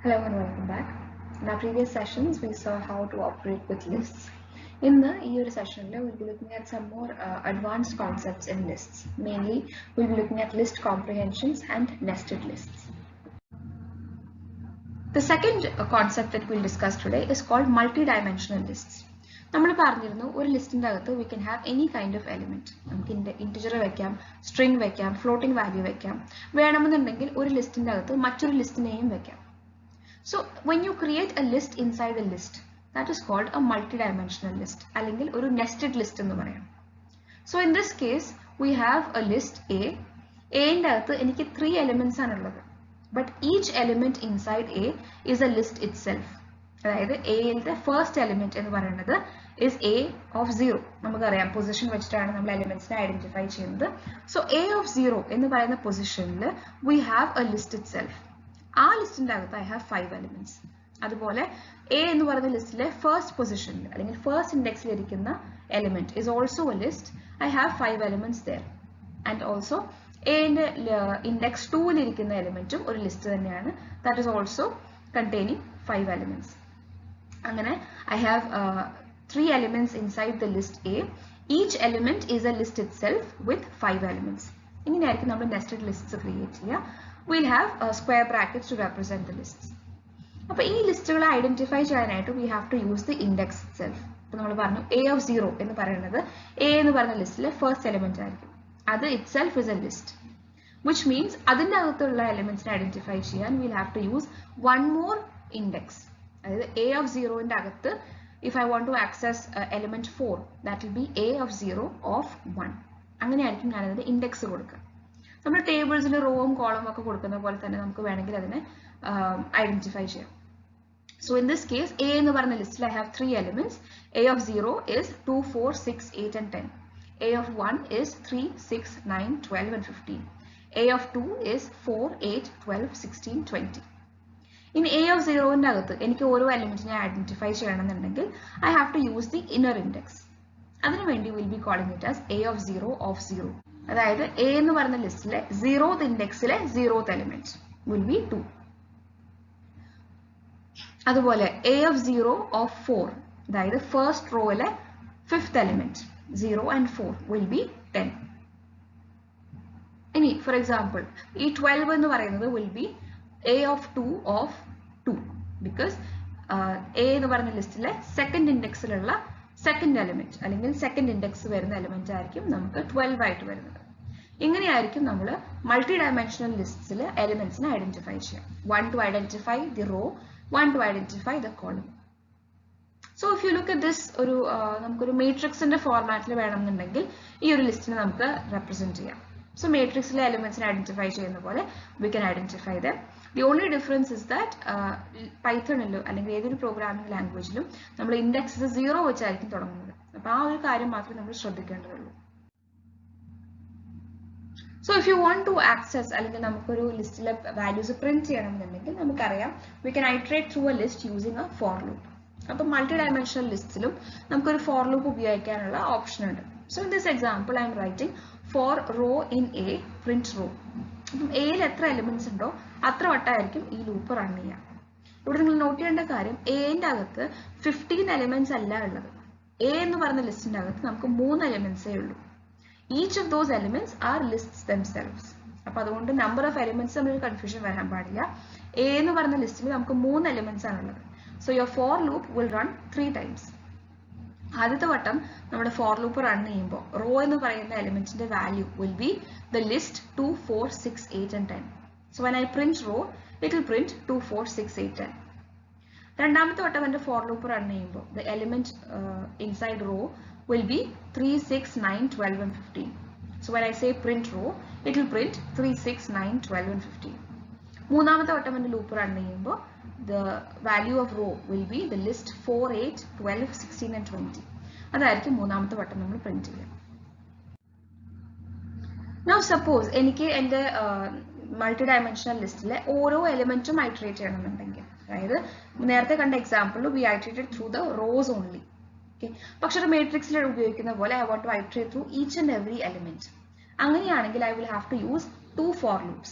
Hello and welcome back. In our previous sessions, we saw how to operate with lists. In the session, we'll be looking at some more advanced concepts in lists. Mainly, we'll be looking at list comprehensions and nested lists. The second concept that we'll discuss today is called multi-dimensional lists. നമ്മൾ പറഞ്ഞിരുന്നു ഒരു ലിസ്റ്റിന്റെ അകത്ത് we can have any kind of element. നമുക്ക് integer വെക്കാം, string വെക്കാം, floating value വെക്കാം. വേണമെന്നുണ്ടെങ്കിൽ ഒരു ലിസ്റ്റിന്റെ അകത്ത് മറ്റൊരു ലിസ്റ്റിനെയും വെക്കാം. So when you create a list inside a list, that is called a multi-dimensional list അല്ലെങ്കിൽ ഒരു nested list എന്ന് പറയാം. So in this case we have a list A. Aന്റെ അകത്ത് എനിക്ക് 3 elements ആണുള്ളത്. But each element inside A is a list itself. അതായത് Aയുടെ first element എന്ന് പറയുന്നത് is A of 0. നമുക്കറിയാം പൊസിഷൻ വെച്ചിട്ടാണ് നമ്മൾ എലിമെന്റ്സിനെ ഐഡന്റിഫൈ ചെയ്യുന്നത്. So A of 0 എന്ന് പറയുന്ന പൊസിഷനിൽ we have a list itself. ആ ലിസ്റ്റിന്റെ അകത്ത് I have 5 elements. അതുപോലെ A എന്ന് പറയുന്ന ലിസ്റ്റിലെ ഫസ്റ്റ് പൊസിഷനിൽ അല്ലെങ്കിൽ ഫസ്റ്റ് ഇൻഡെക്സിൽ ഇരിക്കുന്ന element is also a list. I have 5 elements there. And also Aന്റെ ഇൻഡെക്സ് 2ൽ ഇരിക്കുന്ന എലിമെന്റും ഒരു ലിസ്റ്റ് തന്നെയാണ്. That is also containing 5 elements. അങ്ങനെ I have 3 elements inside the list A. Each element is a list itself with 5 elements. ഇങ്ങനെയായിരിക്കും നമ്മൾ nested lists create ചെയ്യുക. We'll have square brackets to represent the lists. അപ്പോൾ ഈ ലിസ്റ്റുകളെ identify ചെയ്യാനായിട്ട് we have to use the index itself. അപ്പോൾ നമ്മൾ പറഞ്ഞു A of 0 എന്ന് പറയുന്നത് A എന്ന് പറയുന്ന ലിസ്റ്റിലെ ഫസ്റ്റ് എലിമെന്റ് ആയിരിക്കും. അത് itself is a list, which means അതിന്റെ അകത്തുള്ള എലിമെന്റ്സിനെ ഐഡന്റിഫൈ ചെയ്യാൻ we'll have to use one more index. അതായത് A of 0ന്റെ അകത്ത് if I want to access element 4, that will be A of 0 of 1. അങ്ങനെയായിരിക്കും ഞാൻ അതിന്റെ ഇൻഡെക്സ് കൊടുക്കുക. നമ്മൾ ടേബിൾസിൽ റോവും കോളവും ഒക്കെ കൊടുക്കുന്ന പോലെ തന്നെ നമുക്ക് വേണമെങ്കിൽ അതിനെ ഐഡന്റിഫൈ ചെയ്യാം. So in this case A എന്ന് പറയുന്ന ലിസ്റ്റിൽ I have 3 elements. A of 0 is 2, 4, 6, 8 and 10. A of 1 is 3, 6, 9, 12 and 15. A of 2 is 4, 8, 12, 16, 20. In A of 0ന്റെ അകത്ത് എനിക്ക് ഓരോ എലിമെന്റിനെ ഐഡന്റിഫൈ ചെയ്യണമെന്നുണ്ടെങ്കിൽ I have to use the inner index. അതിനുവേണ്ടി we'll be calling it as A of 0 of 0. അതായത് A എന്ന് പറയുന്ന ലിസ്റ്റിലെ 0th ഇൻഡെക്സിലെ 0th element will be 2. അതുപോലെ A of 0 of 4, അതായത് first റോയിലെ 5th element 0 and 4 will be 10. ഇനി for example ഈ 12 എന്ന് പറയുന്നത് will be A of 2 of 2 because A എന്ന് പറയുന്ന ലിസ്റ്റിലെ സെക്കൻഡ് ഇൻഡെക്സിലുള്ള സെക്കൻഡ് എലിമെന്റ് അല്ലെങ്കിൽ സെക്കൻഡ് ഇൻഡെക്സ് വരുന്ന എലിമെന്റ് ആയിരിക്കും നമുക്ക് 12 ആയിട്ട് വരുന്നത്. ഇങ്ങനെയായിരിക്കും നമ്മൾ മൾട്ടി ഡയമെൻഷണൽ ലിസ്റ്റിലെ എലിമെന്റ്സിനെ ഐഡന്റിഫൈ ചെയ്യാം. One to identify the row, one to identify the column. So if you look at this നമുക്കൊരു മേട്രിക്സിന്റെ ഫോർമാറ്റിൽ വേണമെന്നുണ്ടെങ്കിൽ ഈ ഒരു ലിസ്റ്റിനെ നമുക്ക് റെപ്രസെന്റ് ചെയ്യാം. സോ മേട്രിക്സിലെ എലിമെന്റ്സിനെ ഐഡന്റിഫൈ ചെയ്യുന്ന പോലെ we can identify them. The only difference is that പൈത്തണിലോ അല്ലെങ്കിൽ ഏതൊരു പ്രോഗ്രാമിംഗ് ലാംഗ്വേജിലും നമ്മൾ ഇൻഡെക്സ് 0 വെച്ചായിരിക്കും തുടങ്ങുന്നത്. അപ്പോൾ ആ ഒരു കാര്യം മാത്രമേ നമ്മൾ ശ്രദ്ധിക്കേണ്ടതുള്ളൂ. So if you want to access അല്ലെങ്കിൽ നമുക്കൊരു ലിസ്റ്റിലെ വാല്യൂസ് പ്രിന്റ് ചെയ്യണമെന്നുണ്ടെങ്കിൽ നമുക്കറിയാം we can iterate through a list using a for loop. അപ്പോൾ മൾട്ടി ഡയമെൻഷണൽ ലിസ്റ്റിലും നമുക്കൊരു for loop ഉപയോഗിക്കാനുള്ള ഓപ്ഷൻ ഉണ്ട്. So in this example I am writing for row in A print row. അപ്പം Aയിൽ എത്ര എലിമെന്റ്സ് ഉണ്ടോ അത്ര വട്ടമായിരിക്കും ഈ ലൂപ്പ് റൺ ചെയ്യുക. ഇവിടെ നിങ്ങൾ നോട്ട് ചെയ്യേണ്ട കാര്യം Aന്റെ അകത്ത് 15 എലിമെന്റ്സ് അല്ല ഉള്ളത്. A എന്ന് പറയുന്ന ലിസ്റ്റിന്റെ അകത്ത് നമുക്ക് 3 എലിമെന്റ്സേ ഉള്ളൂ. Each of those elements are lists themselves. അപ്പോൾ അതുകൊണ്ട് നമ്പർ ഓഫ് എലിമെന്റ്സ് തമ്മിൽ കൺഫ്യൂഷൻ വരാൻ പാടില്ല. A എന്ന് പറയുന്ന ലിസ്റ്റിൽ നമുക്ക് 3 എലിമെന്റ്സ് ആണുള്ളത്. So your for loop will run 3 times. ആദ്യത്തെ വട്ടം നമ്മുടെ ഫോർ ലൂപ്പ് റൺ ചെയ്യുമ്പോൾ റോ എന്ന് പറയുന്ന എലിമെന്റിന്റെ value will be the list 2, 4, 6, 8 and 10. So when I print row it will print 2, 4, 6, 8, 10. രണ്ടാമത്തെ വട്ടം എൻ്റെ ഫോർ ലൂപ്പ് റൺ ചെയ്യുമ്പോൾ the element inside row will be 3, 6, 9, 12 and 15. So when I say print row, it will print 3, 6, 9, 12 and 15. മൂന്നാമത്തെ വട്ടം എൻ്റെ loop run ചെയ്യുമ്പോൾ the value of row will be the list 4, 8, 12, 16 and 20. അതായിരിക്കും മൂന്നാമത്തെ വട്ടം നമ്മൾ print ചെയ്യുക. Now suppose എനിക്ക് എൻ്റെ മൾട്ടി ഡയമെൻഷണൽ ലിസ്റ്റിലെ ഓരോ എലിമെന്റും ഐറ്ററേറ്റ് ചെയ്യണമെന്നുണ്ടെങ്കിൽ, അതായത് നേരത്തെ കണ്ട example we iterated through the rows only. പക്ഷെ ഒരു മേട്രിക്സിൽ ഉപയോഗിക്കുന്ന പോലെ I want to iterate through each and every element. അങ്ങനെയാണെങ്കിൽ I will have to use 2 for loops.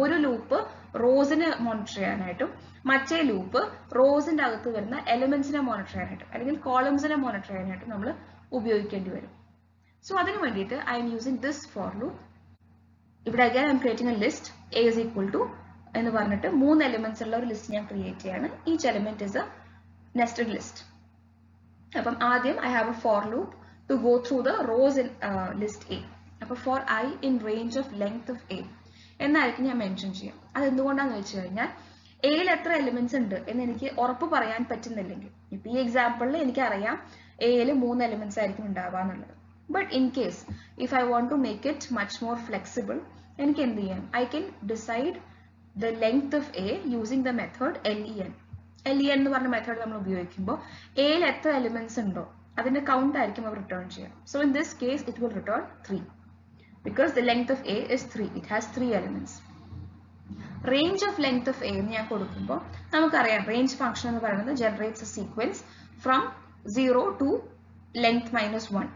ഒരു ലൂപ്പ് റോസിനെ മോണിറ്റർ ചെയ്യാനായിട്ടും മറ്റേ ലൂപ്പ് റോസിന്റെ അകത്ത് വരുന്ന എലിമെന്റ്സിനെ മോണിറ്റർ ചെയ്യാനായിട്ടും അല്ലെങ്കിൽ കോളംസിനെ മോണിറ്റർ ചെയ്യാനായിട്ടും നമ്മൾ ഉപയോഗിക്കേണ്ടി വരും. സോ അതിനു വേണ്ടിയിട്ട് I'm using this for loop. ഇവിടെ again I'm creating a list A is equal to എന്ന് പറഞ്ഞിട്ട് 3 എലിമെന്റ്സ് ഉള്ള ഒരു ലിസ്റ്റ് ഞാൻ ക്രിയേറ്റ് ചെയ്യാണ്. Each element is a nested list. അപ്പം ആദ്യം I have a for loop to go through the rows in list A. അപ്പൊ for I in range of length of A എന്നായിരിക്കും ഞാൻ മെൻഷൻ ചെയ്യാം. അത് എന്തുകൊണ്ടാന്ന് വെച്ച് കഴിഞ്ഞാൽ എയിൽ എത്ര എലിമെന്റ്സ് ഉണ്ട് എന്ന് എനിക്ക് ഉറപ്പ് പറയാൻ പറ്റുന്നില്ലെങ്കിൽ, ഇപ്പൊ ഈ എക്സാമ്പിളിൽ എനിക്ക് അറിയാം എയിൽ 3 എലിമെന്റ്സ് ആയിരിക്കും ഉണ്ടാവുക എന്നുള്ളത്. But in case if I want to make it much more flexible, എനിക്ക് എന്ത് ചെയ്യാം, I can decide the length of a using the method LEN. LEN എന്ന് പറഞ്ഞ മെത്തേഡ് നമ്മൾ ഉപയോഗിക്കുമ്പോൾ എയിൽ എത്ര എലിമെന്റ്സ് ഉണ്ടോ അതിന്റെ കൗണ്ട് ആയിരിക്കും അവർ റിട്ടേൺ ചെയ്യാം. So in this case it will return 3 because the length of A is 3. It has 3 elements. Range of length of A എന്ന് ഞാൻ കൊടുക്കുമ്പോൾ നമുക്കറിയാം range function എന്ന് പറയുന്നത് generates a sequence from 0 to length minus 1.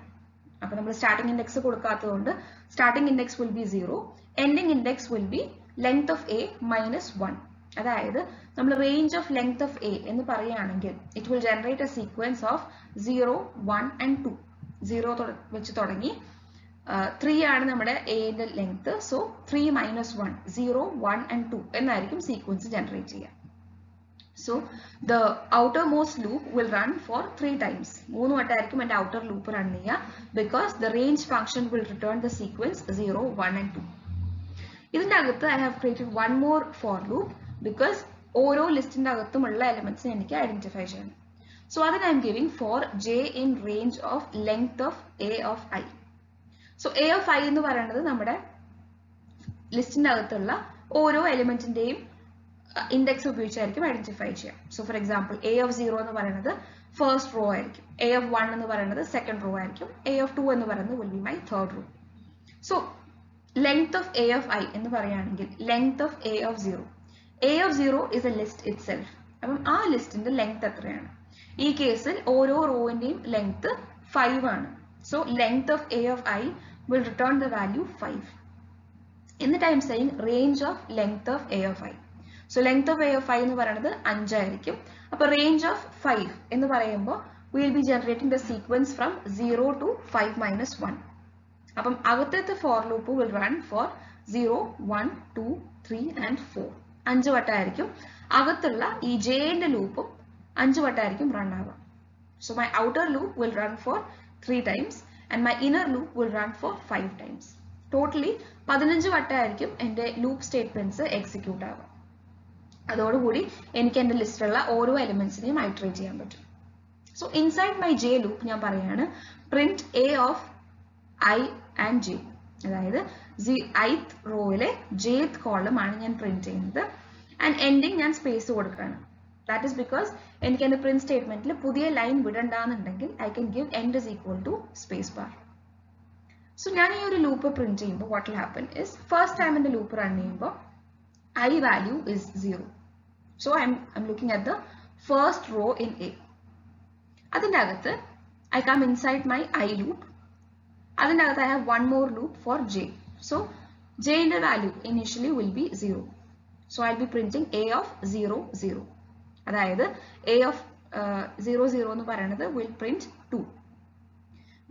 അപ്പോൾ നമ്മൾ starting index കൊടുക്കാത്തതുകൊണ്ട് starting index will be 0, ending index will be length of A minus 1. അതായത് നമ്മൾ range of length of A എന്ന് പറയുകയാണെങ്കിൽ it will generate a sequence of 0, 1 and 2. 0 വെച്ച് തുടങ്ങി 3 ആണ് നമ്മുടെ എയുടെ ലെങ്ത്. സോ 3 മൈനസ് 1, 0, 1 and 2 എന്നായിരിക്കും സീക്വൻസ് ജനറേറ്റ് ചെയ്യുക. So the outermost loop will run for 3 times. 3 വട്ടമായിരിക്കും എൻ്റെ ഔട്ടർ ലൂപ്പ് റൺ ചെയ്യുക. Because the range function will return the sequence 0, 1 and 2. ഇതിൻ്റെ അകത്ത് I have created one more for loop because ഓരോ ലിസ്റ്റിന്റെ അകത്തുമുള്ള എലിമെന്റ്സിനെ എനിക്ക് ഐഡന്റിഫൈ ചെയ്യണം. സോ അതിന് I am giving for j in range of length of a of i. So A of I എന്ന് പറയുന്നത് നമ്മുടെ ലിസ്റ്റിന്റെ അകത്തുള്ള ഓരോ എലിമെന്റിന്റെയും ഇൻഡെക്സ് ഉപയോഗിച്ചായിരിക്കും ഐഡന്റിഫൈ ചെയ്യാം. So for example A of 0 എന്ന് പറയുന്നത് ഫസ്റ്റ് റോ ആയിരിക്കും, എ ഓഫ് 1 എന്ന് പറയുന്നത് സെക്കൻഡ് റോ ആയിരിക്കും, എ ഓഫ് 2 എന്ന് പറയുന്നത് will be my third raw. So length of A of I എന്ന് പറയുകയാണെങ്കിൽ length of A of 0. A of 0 is A list it self. അപ്പം ആ ലിസ്റ്റിന്റെ ലെങ്ത് എത്രയാണ്? ഈ കേസിൽ ഓരോ റോവിന്റെയും ലെങ്ത് 5 ആണ്. So length of A of I will return the value 5. എന്നിട്ട് I am saying range of length of A of I. So length of A of I എന്ന് പറയുന്നത് 5 ആയിരിക്കും. അപ്പോൾ range of 5 എന്ന് പറയുമ്പോൾ we will be generating the sequence from 0 to 5 minus 1. അപ്പം അകത്തെ for loop will run for 0, 1, 2, 3 and 4. 5 വട്ടമായിരിക്കും. അകത്തുള്ള ഈ J ന്റെ ലൂപ്പും 5 വട്ടമായിരിക്കും റൺ ആവുക. So my outer loop will run for 3 times and my inner loop will run for 5 times. Totally 15 വട്ടമായിരിക്കും എൻ്റെ loop statements execute ആവുക. അതോടുകൂടി എനിക്ക് എൻ്റെ ലിസ്റ്റിലുള്ള ഓരോ എലിമെന്റ്സിനെയും ഐറ്ററേറ്റ് ചെയ്യാൻ പറ്റും. So inside my J loop ഞാൻ പറയാണ് print A of I and J. അതായത് ith റോയിലെ jth കോളം ആണ് ഞാൻ പ്രിന്റ് ചെയ്യുന്നത്. ആൻഡ് എൻഡിങ് ഞാൻ സ്പേസ് കൊടുക്കുകയാണ്. That is because എനിക്ക് എൻ്റെ പ്രിന്റ് സ്റ്റേറ്റ്മെന്റിൽ പുതിയ ലൈൻ വിടണ്ടാന്നുണ്ടെങ്കിൽ I can give end is equal to space bar. So ഞാൻ ഈ ഒരു ലൂപ്പ് പ്രിന്റ് ചെയ്യുമ്പോൾ what will happen is first time എൻ്റെ ലൂപ്പ് റൺ ചെയ്യുമ്പോൾ I value is 0. So I'm looking at the first row in A. അതിൻ്റെ അകത്ത് I come inside my I loop. അതിൻ്റെ അകത്ത് I have one more loop for J. So J ന്റെ value initially will be 0. So I'll be printing A of 0, 0. അതായത് A of 0, 0 എന്ന് പറയുന്നത് will print 2.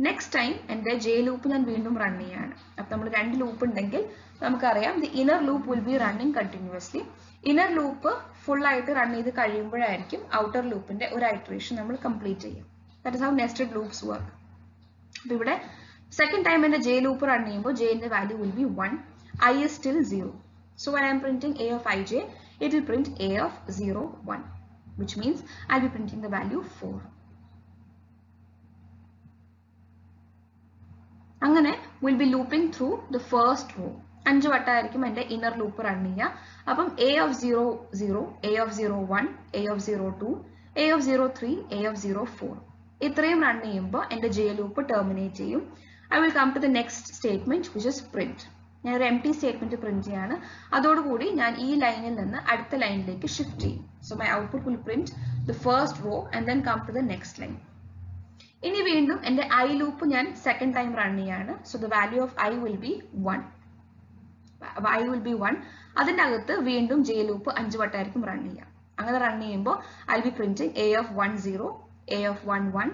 Next time എൻ്റെ J loop ഞാൻ വീണ്ടും run ചെയ്യാണ്. അപ്പം നമ്മൾ 2 ലൂപ്പ് ഉണ്ടെങ്കിൽ നമുക്കറിയാം the inner loop will be running continuously. Inner loop full ആയിട്ട് റൺ ചെയ്ത് കഴിയുമ്പോഴായിരിക്കും ഔട്ടർ ലൂപ്പിന്റെ ഒരു ഐറ്ററേഷൻ നമ്മൾ കംപ്ലീറ്റ് ചെയ്യും. That is how nested loops work. അപ്പോൾ ഇവിടെ സെക്കൻഡ് ടൈം എൻ്റെ J ലൂപ്പ് റൺ ചെയ്യുമ്പോൾ J ന്റെ value will B 1, I is still 0. So when I am printing A of ij, it will print A of 0, 1, which means I'll be printing the value 4. അങ്ങനെ will be looping through the first row. 5 വട്ടമായിരിക്കും എൻ്റെ inner loop run ചെയ്യുക. അപ്പം A of 0, 0, A of 0, 1, A of 0, 2, A of 0, 3, A of 0, 4. ഇത്രയും run ചെയ്യുമ്പോൾ എൻ്റെ J loop terminate ചെയ്യും. I will come to the next statement which is print. ഞാൻ ഒരു empty statement print ചെയ്യാണ്. അതോടുകൂടി ഞാൻ ഈ ലൈനിൽ നിന്ന് അടുത്ത ലൈനിലേക്ക് ഷിഫ്റ്റ് ചെയ്യും. So my output will print the first row and then come to the next line. ഇനി വീണ്ടും എൻ്റെ I ലൂപ്പ് ഞാൻ സെക്കൻഡ് ടൈം റൺ ചെയ്യാണ്. So the value of I will be 1. I will be 1. അതിൻ്റെ അകത്ത് വീണ്ടും j loop 5 വട്ടമായിരിക്കും run ചെയ്യുക. അങ്ങനെ റൺ ചെയ്യുമ്പോൾ I'll be printing a of 1 0, a of 1 1,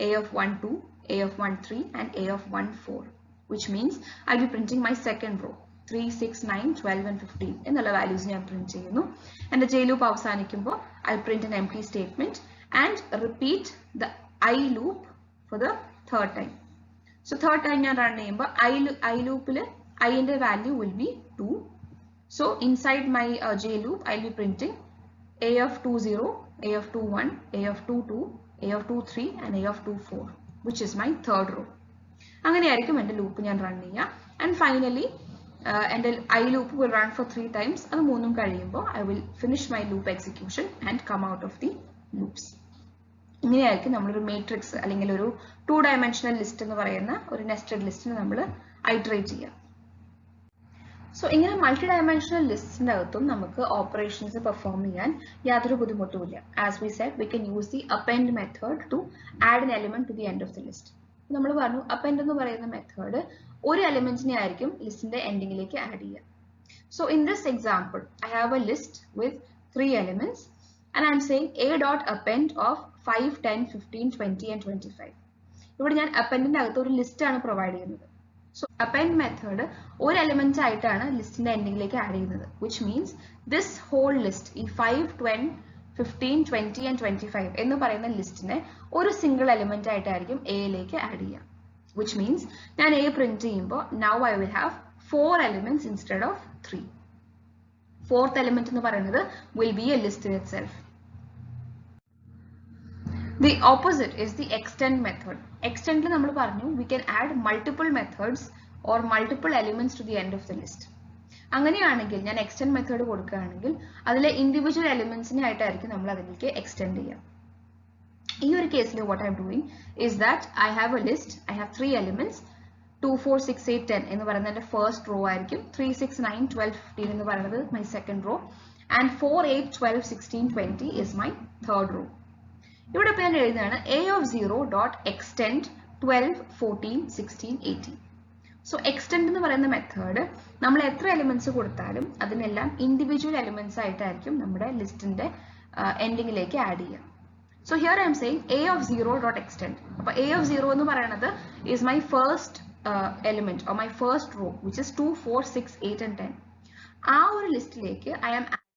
a of 1 2, a of 1 3 and a of 1 4, which means I'll be printing my second row 3 6 9 12 and 15 എന്നുള്ള values ഞാൻ print ചെയ്യുന്നു. എൻ്റെ j loop അവസാനിക്കുമ്പോൾ I'll print an empty statement and repeat the I loop for the third time. So third time ഞാൻ run ചെയ്യുമ്പോൾ I loopൽ I ന്റെ value will be 2. So inside my j loop I'll be printing a of 2 0, a of 2 1, a of 2 2, a of 2 3 and a of 2 4, which is my third row. അങ്ങനെയായിരിക്കും എൻ്റെ loop ഞാൻ run ചെയ്യുക. And finally എൻ്റെ I loop will run for 3 times. അത് മൂന്നും കഴിയുമ്പോൾ I will finish my loop execution and come out of the loops. ഇങ്ങനെയായിരിക്കും നമ്മളൊരു matrix അല്ലെങ്കിൽ ഒരു 2-dimensional list എന്ന് പറയുന്ന ഒരു nested ലിസ്റ്റിന് നമ്മൾ iterate ചെയ്യുക. സോ ഇങ്ങനെ മൾട്ടി ഡയമെൻഷണൽ ലിസ്റ്റിൻ്റെ അകത്തും നമുക്ക് ഓപ്പറേഷൻസ് പെർഫോം ചെയ്യാൻ യാതൊരു ബുദ്ധിമുട്ടുമില്ല. As we said we can use the append method to add an element to the end of the list. നമ്മൾ പറഞ്ഞു അപ്പെൻഡ് എന്ന് പറയുന്ന മെത്തേഡ് ഒരു എലിമെന്റിനെ ആയിരിക്കും ലിസ്റ്റിന്റെ എൻഡിങ്ങിലേക്ക് ആഡ് ചെയ്യുക. So in this example I have A list with 3 elements and I am saying a dot append of 5 10 15 20 and 25. ഇവിടെ ഞാൻ അപ്പെൻഡിന്റെ അകത്ത് ഒരു ലിസ്റ്റ് ആണ് പ്രൊവൈഡ് ചെയ്യുന്നത്. So append method ഒരു എലിമെന്റ് ആയിട്ടാണ് ലിസ്റ്റിന്റെ എൻഡിങ്ങിലേക്ക് ആഡ് ചെയ്യുന്നത്, which means this whole list ഈ 5 10 15 20 and 25 എന്ന് പറയുന്ന ലിസ്റ്റിനെ ഒരു സിംഗിൾ എലിമെന്റ് ആയിട്ടായിരിക്കും എയിലേക്ക് ആഡ് ചെയ്യുക, which means ഞാൻ a പ്രിന്റ് ചെയ്യുമ്പോൾ now I will have 4 elements instead of 3. Fourth element എന്ന് പറയുന്നത് will be a list in itself. The opposite is the extend method. Extend ൽ നമ്മൾ പറഞ്ഞു we can add multiple methods or multiple elements to the end of the list. അങ്ങനെയാണെങ്കിൽ ഞാൻ extend method കൊടുക്കുകയാണെങ്കിൽ അതിലെ individual elementsനെ ആയിട്ടായിരിക്കും നമ്മൾ അതിലേക്ക് extend ചെയ്യുക. ഈ ഒരു കേസിൽ what I am doing is that I have a list, I have 3 elements 2 4 6 8 10 എന്ന് പറയുന്നത് എൻ്റെ ഫസ്റ്റ് റോ ആയിരിക്കും. 3 6 9 12 15 എന്ന് പറയുന്നത് my second row and 4 8 12 16 20 is my third row. ഇവിടെ ഇപ്പോൾ ഞാൻ എഴുതുകയാണ് a of 0 dot extend 12 14 16 18. So extend എന്ന് പറയുന്ന മെത്തേഡ് നമ്മൾ എത്ര എലിമെന്റ്സ് കൊടുത്താലും അതിനെല്ലാം ഇൻഡിവിജ്വൽ എലിമെന്റ്സ് ആയിട്ടായിരിക്കും നമ്മുടെ ലിസ്റ്റിന്റെ എൻഡിങ്ങിലേക്ക് ആഡ് ചെയ്യുക. So here I am saying a of 0 dot extend. അപ്പോൾ a of 0 എന്ന് പറയുന്നത് is my first element or my first row which is 2 4 6 8 and 10. ആ ഒരു ലിസ്റ്റിലേക്ക് I am adding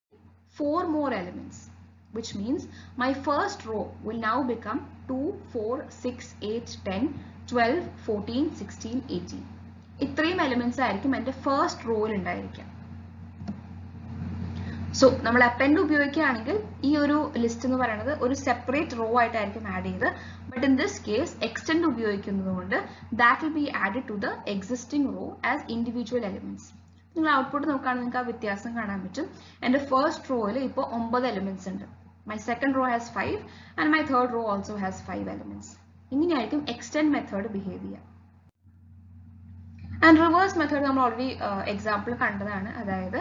4 more elements, which means my first row will now become 2 4 6 8 10 12 14 16 18. ഇത്രയും elements ആയിരിക്കും എൻ്റെ first റോയിൽ ഉണ്ടായിരിക്കുക. സോ നമ്മൾ അപ്പെൻഡ് ഉപയോഗിക്കുകയാണെങ്കിൽ ഈ ഒരു ലിസ്റ്റ് എന്ന് പറയുന്നത് ഒരു സെപ്പറേറ്റ് റോ ആയിട്ടായിരിക്കും ആഡ് ചെയ്ത്. But in this case extend ഉപയോഗിക്കുന്നതുകൊണ്ട് that will be added to the existing row as individual elements. നിങ്ങൾ ഔട്ട്പുട്ട് നോക്കുകയാണെങ്കിൽ നിങ്ങൾക്ക് ആ വ്യത്യാസം കാണാൻ പറ്റും. എൻ്റെ ഫസ്റ്റ് റോയിൽ ഇപ്പോൾ 9 എലിമെന്റ്സ് ഉണ്ട്. My second row has 5 and my third row also has 5 elements. ഇങ്ങനെയായിരിക്കും എക്സ്റ്റെൻഡ് മെത്തേഡ് ബിഹേവ് ചെയ്യുക. ആൻഡ് റിവേഴ്സ് മെത്തേഡ് നമ്മൾ ഓൾറെഡി എക്സാമ്പിൾ കണ്ടതാണ്. അതായത്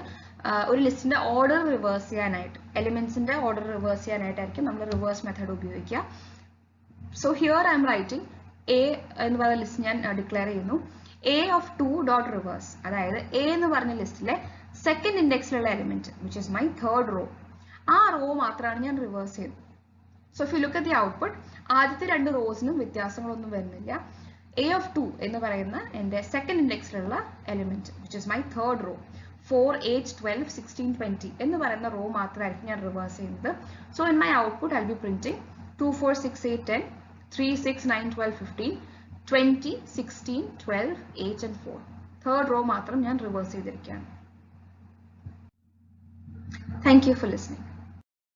ഒരു ലിസ്റ്റിന്റെ ഓർഡർ റിവേഴ്സ് ചെയ്യാനായിട്ട് എലിമെന്റ്സിന്റെ ഓർഡർ റിവേഴ്സ് ചെയ്യാനായിട്ടായിരിക്കും നമ്മൾ റിവേഴ്സ് മെത്തേഡ് ഉപയോഗിക്കുക. So here I M writing A എന്ന് പറയുന്ന ലിസ്റ്റ് ഞാൻ ഡിക്ലെയർ ചെയ്യുന്നു. a of 2 dot reverse, അതായത് a എന്ന് പറഞ്ഞ ലിസ്റ്റിലെ സെക്കൻഡ് ഇൻഡെക്സിലുള്ള element which is my third row, ആ റോ മാത്രമാണ് ഞാൻ റിവേഴ്സ് ചെയ്തത്. So if you look at the output ആദ്യത്തെ 2 റോസിനും വ്യത്യാസങ്ങളൊന്നും വരുന്നില്ല. a of 2 എന്ന് പറയുന്ന എൻ്റെ സെക്കൻഡ് ഇൻഡെക്സിലുള്ള element which is my third row 4 8 12 16 20 എന്ന് പറയുന്ന റോ മാത്രമായിരിക്കും ഞാൻ റിവേഴ്സ് ചെയ്യുന്നത്. So in my output I will be printing 2 4 6 8 10 3 6 9 12 15 20 16 12 8 and 4. Third row മാത്രം ഞാൻ റിവേഴ്സ് ചെയ്തിരിക്കുകയാണ്. Thank you for listening.